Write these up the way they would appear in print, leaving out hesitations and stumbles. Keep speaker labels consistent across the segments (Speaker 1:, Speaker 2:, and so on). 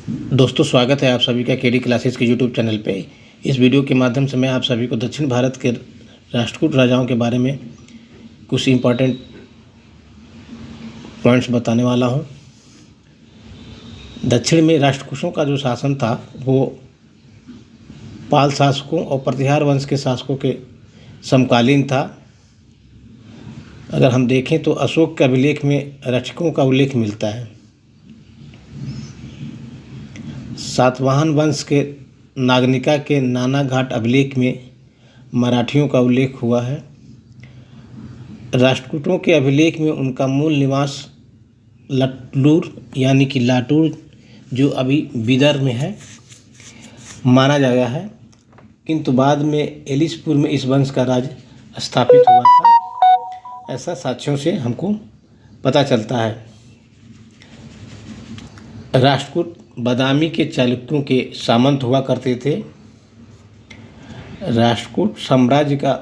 Speaker 1: दोस्तों, स्वागत है आप सभी का केडी क्लासेस के यूट्यूब चैनल पे। इस वीडियो के माध्यम से मैं आप सभी को दक्षिण भारत के राष्ट्रकूट राजाओं के बारे में कुछ इम्पॉर्टेंट पॉइंट्स बताने वाला हूं। दक्षिण में राष्ट्रकूटों का जो शासन था वो पाल शासकों और प्रतिहार वंश के शासकों के समकालीन था। अगर हम देखें तो अशोक के अभिलेख में रक्षकों का उल्लेख मिलता है। सातवाहन वंश के नागनिका के नाना घाट अभिलेख में मराठियों का उल्लेख हुआ है। राष्ट्रकूटों के अभिलेख में उनका मूल निवास लटलूर यानी कि लाटूर, जो अभी विदर्भ में है, माना गया है, किंतु बाद में एलिसपुर में इस वंश का राज स्थापित हुआ था, ऐसा साक्ष्यों से हमको पता चलता है। राष्ट्रकूट बादामी के चालुक्यों के सामंत हुआ करते थे। राष्ट्रकूट साम्राज्य का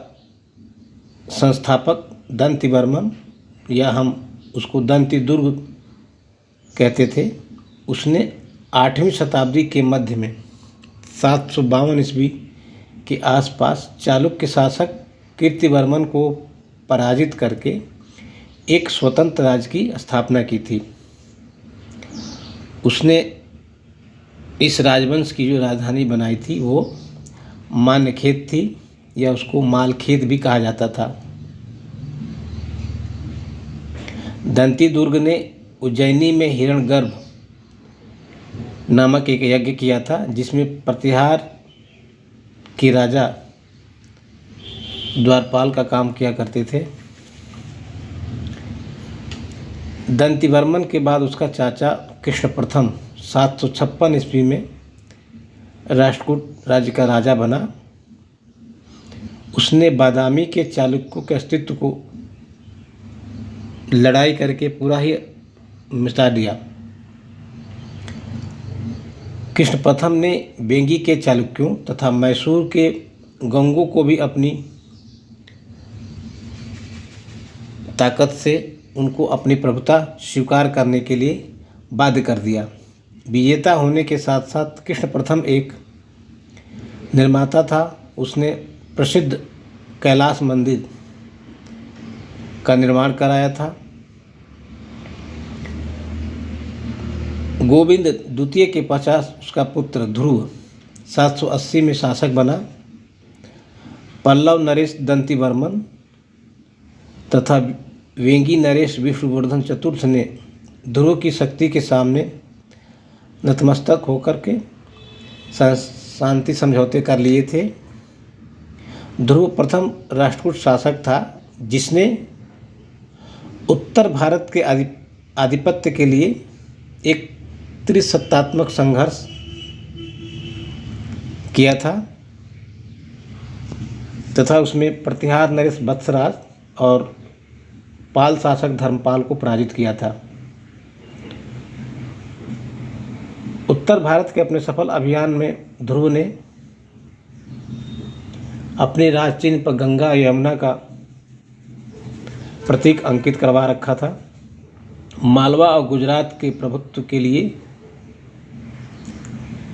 Speaker 1: संस्थापक दंतिवर्मन, या हम उसको दंती दुर्ग कहते थे, उसने 8वीं शताब्दी के मध्य में 752 ईस्वी के आसपास चालुक्य शासक कीर्तिवर्मन को पराजित करके एक स्वतंत्र राज्य की स्थापना की थी। उसने इस राजवंश की जो राजधानी बनाई थी वो मान्यखेत थी, या उसको मालखेत भी कहा जाता था। दंती दुर्ग ने उज्जैनी में हिरण्यगर्भ नामक एक यज्ञ किया था, जिसमें प्रतिहार के राजा द्वारपाल का काम किया करते थे। दंतिवर्मन के बाद उसका चाचा कृष्ण प्रथम 756 ईस्वी में राष्ट्रकूट राज्य का राजा बना। उसने बादामी के चालुक्यों के अस्तित्व को लड़ाई करके पूरा ही मिटा दिया। कृष्ण प्रथम ने बेंगी के चालुक्यों तथा मैसूर के गंगों को भी अपनी ताकत से उनको अपनी प्रभुता स्वीकार करने के लिए बाध्य कर दिया। विजेता होने के साथ साथ कृष्ण प्रथम एक निर्माता था। उसने प्रसिद्ध कैलाश मंदिर का निर्माण कराया था। गोविंद द्वितीय के पश्चात उसका पुत्र ध्रुव 780 में शासक बना। पल्लव नरेश दंतिवर्मन तथा वेंगी नरेश विष्णुवर्धन चतुर्थ ने ध्रुव की शक्ति के सामने नतमस्तक होकर के शांति समझौते कर लिए थे। ध्रुव प्रथम राष्ट्रकूट शासक था जिसने उत्तर भारत के आधिपत्य के लिए एक त्रिसत्तात्मक संघर्ष किया था, तथा उसमें प्रतिहार नरेश वत्सराज और पाल शासक धर्मपाल को पराजित किया था। उत्तर भारत के अपने सफल अभियान में ध्रुव ने अपने राज चिन्ह पर गंगा यमुना का प्रतीक अंकित करवा रखा था। मालवा और गुजरात के प्रभुत्व के लिए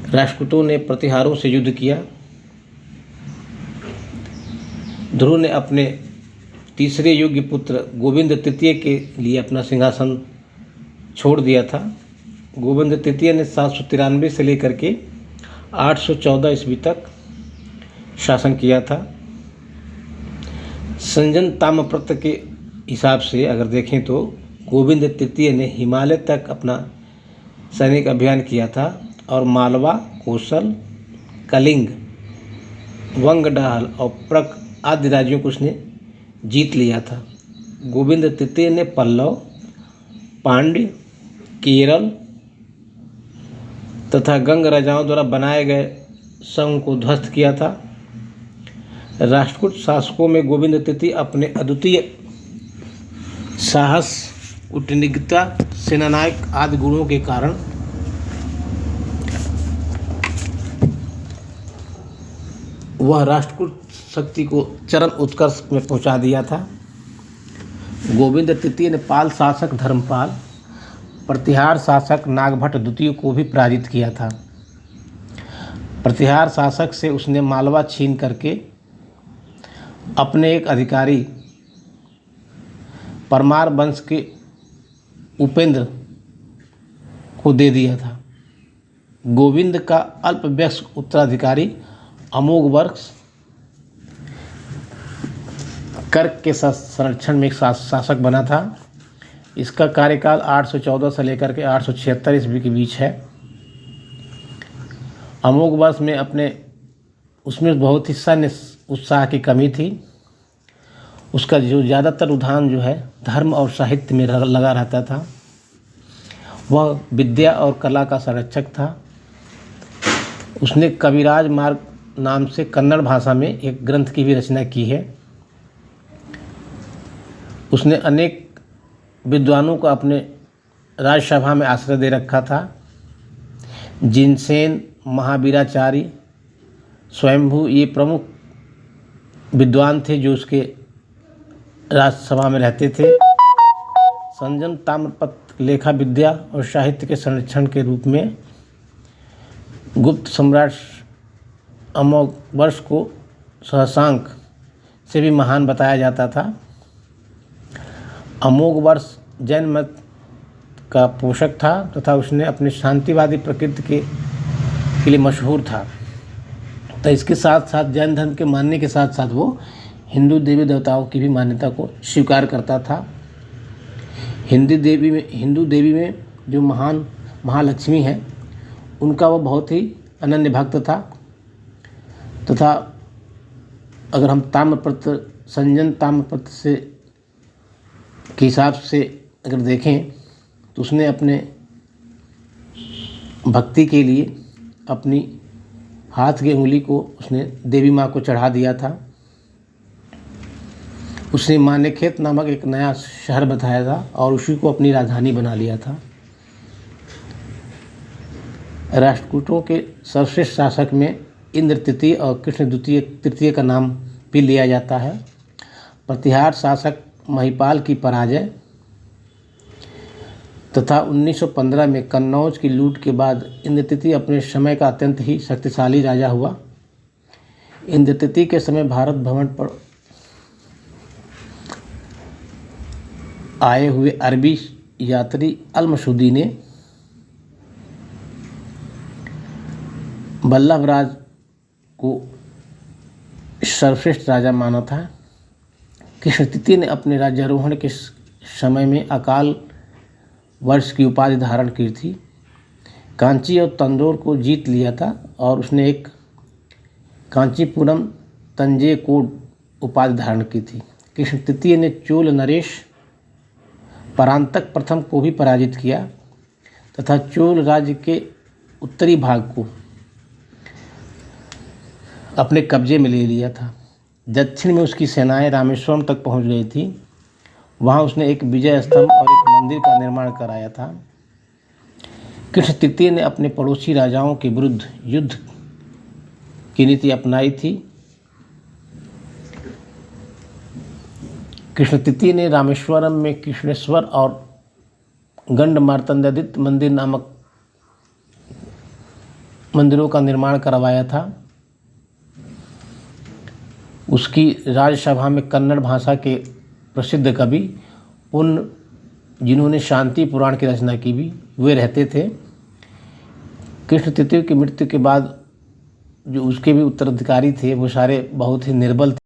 Speaker 1: राष्ट्रकूटों ने प्रतिहारों से युद्ध किया। ध्रुव ने अपने तीसरे योग्य पुत्र गोविंद तृतीय के लिए अपना सिंहासन छोड़ दिया था। गोविंद तृतीय ने 793 से लेकर के 814 ईस्वी तक शासन किया था। संजन ताम्रपत्र के हिसाब से अगर देखें तो गोविंद तृतीय ने हिमालय तक अपना सैनिक अभियान किया था और मालवा, कोसल, कलिंग, वंगडहल और प्रक आदि राज्यों को उसने जीत लिया था। गोविंद तृतीय ने पल्लव, पांड्य, केरल तथा गंग राजाओं द्वारा बनाए गए संघ को ध्वस्त किया था। राष्ट्रकूट शासकों में गोविंद तृतीय अपने अद्वितीय साहस, कूटनीतिज्ञता, सेनानायक आदि गुणों के कारण वह राष्ट्रकूट शक्ति को चरम उत्कर्ष में पहुंचा दिया था। गोविंद तृतीय ने पाल शासक धर्मपाल प्रतिहार शासक नागभट्ट द्वितीय को भी पराजित किया था। प्रतिहार शासक से उसने मालवा छीन करके अपने एक अधिकारी परमार वंश के उपेंद्र को दे दिया था। गोविंद का अल्पवयस्क उत्तराधिकारी अमोघ वर्ष कर्क के संरक्षण में एक शासक बना था। इसका कार्यकाल 814 से लेकर के 876 ईस्वी के बीच है। अमोघ वर्ष में उसमें बहुत ही सैन्य उत्साह की कमी थी। उसका जो ज़्यादातर रुझान जो है धर्म और साहित्य में लगा रहता था। वह विद्या और कला का संरक्षक था। उसने कविराज मार्ग नाम से कन्नड़ भाषा में एक ग्रंथ की भी रचना की है। उसने अनेक विद्वानों को अपने राजसभा में आश्रय दे रखा था। जिनसेन, महावीराचार्य, स्वयंभू ये प्रमुख विद्वान थे जो उसके राजसभा में रहते थे। संजम ताम्रपत्र लेखा विद्या और साहित्य के संरक्षण के रूप में गुप्त सम्राट अमोघ वर्ष को शशांक से भी महान बताया जाता था। अमोघ वर्ष जैन मत का पोषक था तथा उसने अपने शांतिवादी प्रकृति के लिए मशहूर था। तो इसके साथ साथ जैन धर्म के मानने के साथ साथ वो हिंदू देवी देवताओं की भी मान्यता को स्वीकार करता था। हिंदू देवी में जो महान महालक्ष्मी है उनका वो बहुत ही अनन्य भक्त था। तथा अगर हम ताम्रपत्र संजन ताम्रपत्र से के हिसाब से अगर देखें तो उसने अपने भक्ति के लिए अपनी हाथ की उंगली को उसने देवी माँ को चढ़ा दिया था। उसने मानेखेत नामक एक नया शहर बताया था और उसी को अपनी राजधानी बना लिया था। राष्ट्रकूटों के सर्वश्रेष्ठ शासक में इंद्र तृतीय और कृष्ण तृतीय का नाम भी लिया जाता है। प्रतिहार शासक महिपाल की पराजय तथा 1915 में कन्नौज की लूट के बाद इंद्र तृतीय अपने समय का अत्यंत ही शक्तिशाली राजा हुआ। इंद्र तृतीय के समय भारत भ्रमण पर आए हुए अरबी यात्री अल-मसूदी ने बल्लभराज को सर्वश्रेष्ठ राजा माना था। कृष्ण तृतीय ने अपने राज्यारोहण के समय में अकाल वर्ष की उपाधि धारण की थी। कांची और तंदौर को जीत लिया था और उसने एक कांचीपुरम तंजैकोड उपाधि धारण की थी। कृष्ण तृतीय ने चोल नरेश परांतक प्रथम को भी पराजित किया तथा चोल राज्य के उत्तरी भाग को अपने कब्जे में ले लिया था। दक्षिण में उसकी सेनाएं रामेश्वरम तक पहुंच गई थी। वहां उसने एक विजय स्तंभ और एक मंदिर का निर्माण कराया था। कृष्ण तृतीय ने अपने पड़ोसी राजाओं के विरुद्ध युद्ध की नीति अपनाई थी। कृष्ण तृतीय ने रामेश्वरम में कृष्णेश्वर और गंड मार्तंडादित्य मंदिर नामक मंदिरों का निर्माण करवाया था। उसकी राज्यसभा में कन्नड़ भाषा के प्रसिद्ध कवि पुन्न जिन्होंने शांति पुराण की रचना की भी वे रहते थे। कृष्ण तृतीय की मृत्यु के बाद जो उसके भी उत्तराधिकारी थे वो सारे बहुत ही निर्बल थे।